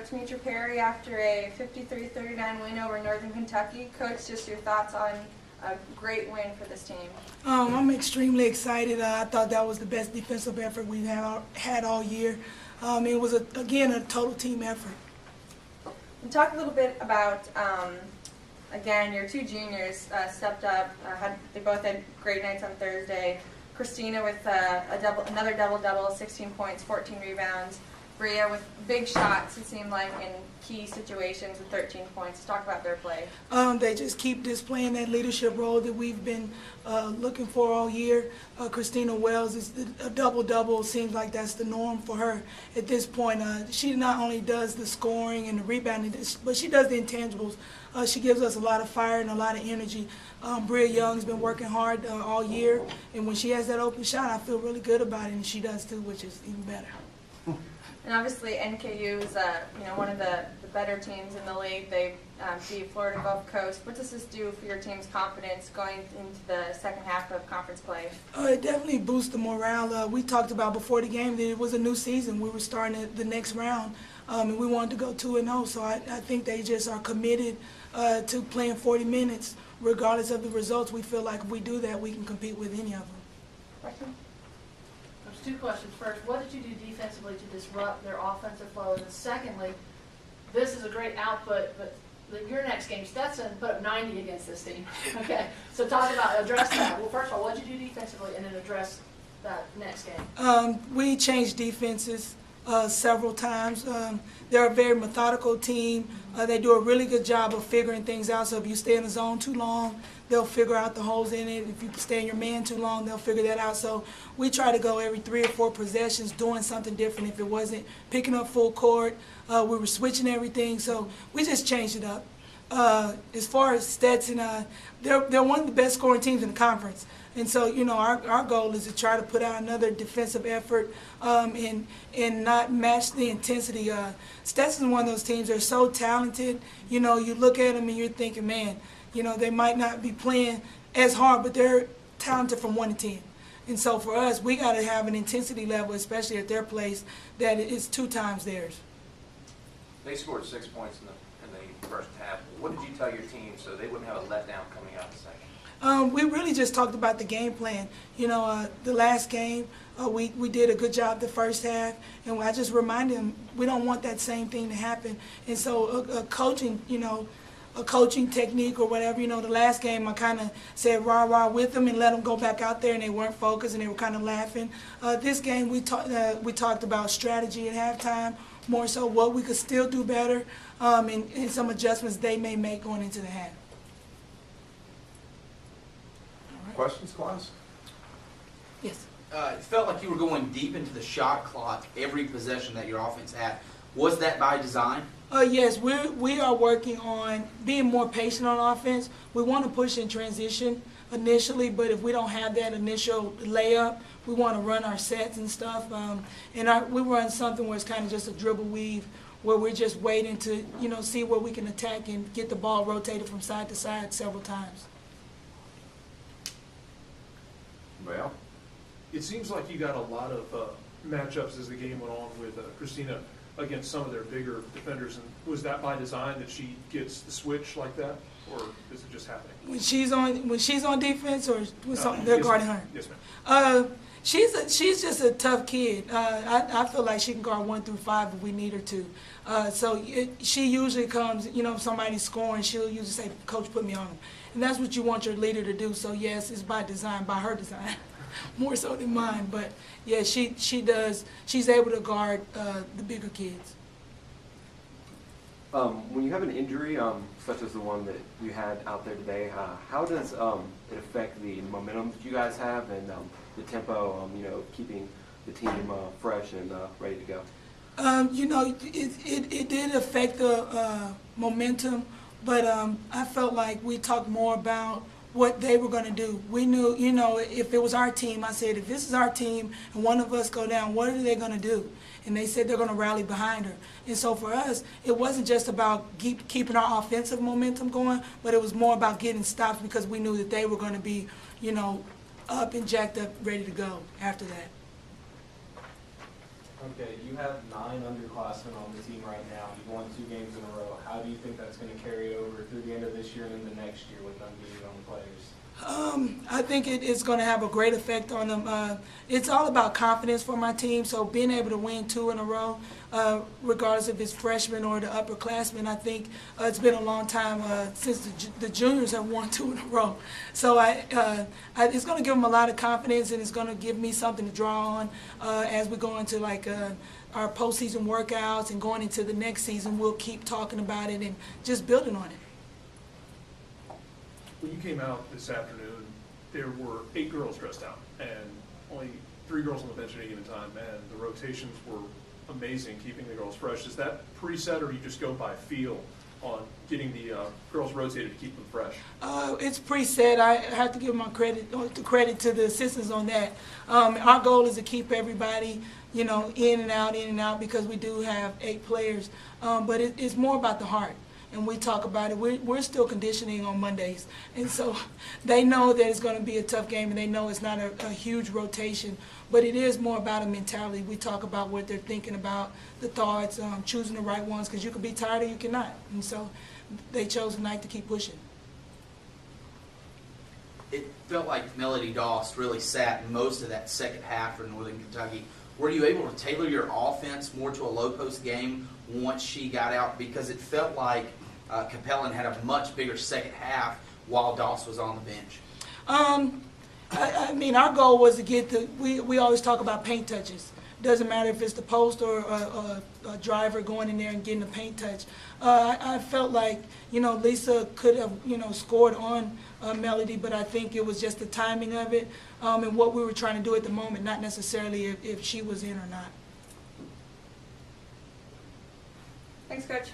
Coach Nitra Perry after a 53-39 win over Northern Kentucky. Coach, just your thoughts on a great win for this team. I'm extremely excited. I thought that was the best defensive effort we've had all year. It was, again, a total team effort. And talk a little bit about, again, your two juniors stepped up. They both had great nights on Thursday. Christina with another double-double, 16 points, 14 rebounds. Bria with big shots, it seemed like, in key situations with 13 points. Talk about their play. They just keep displaying that leadership role that we've been looking for all year. Christina Wells is a double-double. Seems like that's the norm for her at this point. She not only does the scoring and the rebounding, but she does the intangibles. She gives us a lot of fire and a lot of energy. Bria Young's been working hard all year, and when she has that open shot, I feel really good about it, and she does too, which is even better. And obviously NKU is one of the better teams in the league. They beat Florida Gulf Coast. What does this do for your team's confidence going into the second half of conference play? It definitely boosts the morale. We talked about before the game that it was a new season. We were starting the next round, and we wanted to go 2-0. So I think they just are committed to playing 40 minutes. Regardless of the results, we feel like if we do that, we can compete with any of them. Question? There's two questions. First, what did you do defensively to disrupt their offensive flow? And then secondly, this is a great output, but your next game, Stetson put up 90 against this team. Okay, so address that. Well, first of all, what did you do defensively, and then address that next game? We changed defenses several times. They're a very methodical team. They do a really good job of figuring things out. So if you stay in the zone too long, they'll figure out the holes in it. If you stay in your man too long, they'll figure that out. So we try to go every 3 or 4 possessions doing something different. If it wasn't picking up full court, we were switching everything. So we just changed it up. As far as Stetson, they're one of the best scoring teams in the conference. And so, our goal is to try to put out another defensive effort and not match the intensity. Stetson's one of those teams. They're so talented. You look at them and you're thinking, man, they might not be playing as hard, but they're talented from 1 to 10. And so for us, we got to have an intensity level, especially at their place, that is 2 times theirs. They scored 6 points in the first half. What did you tell your team so they wouldn't have a letdown coming out the second? We really just talked about the game plan. The last game, we did a good job the first half, and I just reminded them we don't want that same thing to happen. And so a coaching technique or whatever, the last game I kind of said rah-rah with them and let them go back out there, and they weren't focused and they were kind of laughing. This game we talked about strategy at halftime, more so what we could still do better, and some adjustments they may make going into the half. Questions, class? Yes. It felt like you were going deep into the shot clock every possession that your offense had. Was that by design? Yes, we are working on being more patient on offense. We want to push in transition initially, but if we don't have that initial layup, we want to run our sets and stuff. We run something where it's kind of just a dribble weave, where we're just waiting to see where we can attack and get the ball rotated from side to side several times. Well, It seems like you got a lot of matchups as the game went on with Christina against some of their bigger defenders. And was that by design that she gets the switch like that, or is it just happening? When she's on defense, or they're guarding her? Yes, ma'am. She's just a tough kid. I feel like she can guard 1 through 5 if we need her to. She usually comes, if somebody's scoring, she'll usually say, "Coach, put me on them." And that's what you want your leader to do. So yes, it's by design, by her design, more so than mine. But yeah, she does. She's able to guard the bigger kids. When you have an injury, such as the one that you had out there today, how does it affect the momentum that you guys have and the tempo, keeping the team fresh and ready to go? It did affect the momentum, but I felt like we talked more about what they were going to do. We knew, if it was our team, I said, if this is our team and one of us go down, what are they going to do? And they said they're going to rally behind her. And so for us, it wasn't just about keeping our offensive momentum going, but it was more about getting stops because we knew that they were going to be, up and jacked up, ready to go after that. Okay, you have 9 underclassmen on the team right now. You've won 2 games in a row. How do you think that's going to carry over through the end of this year and into next year with them being young players? I think it's going to have a great effect on them. It's all about confidence for my team, so being able to win 2 in a row, regardless if it's freshmen or the upperclassmen, I think it's been a long time since the juniors have won 2 in a row. So it's going to give them a lot of confidence, and it's going to give me something to draw on as we go into like our postseason workouts and going into the next season. We'll keep talking about it and just building on it. When you came out this afternoon, there were 8 girls dressed out and only 3 girls on the bench at any given time, and the rotations were amazing, keeping the girls fresh. Is that preset, or do you just go by feel on getting the girls rotated to keep them fresh? It's preset. I have to give my credit to the assistants on that. Our goal is to keep everybody, in and out, because we do have 8 players. But it's more about the heart. And we talk about it. We're still conditioning on Mondays. And so they know that it's going to be a tough game, and they know it's not a huge rotation. But it is more about a mentality. We talk about what they're thinking about, the thoughts, choosing the right ones, because you can be tired or you cannot. And so they chose tonight to keep pushing. It felt like Melody Doss really sat most of that second half for Northern Kentucky. Were you able to tailor your offense more to a low-post game once she got out? Because it felt like Capellan had a much bigger second half while Doss was on the bench. I mean, our goal was to get we always talk about paint touches. Doesn't matter if it's the post or a driver going in there and getting a paint touch. I felt like, Lisa could have, scored on Melody, but I think it was just the timing of it and what we were trying to do at the moment, not necessarily if she was in or not. Thanks, Coach.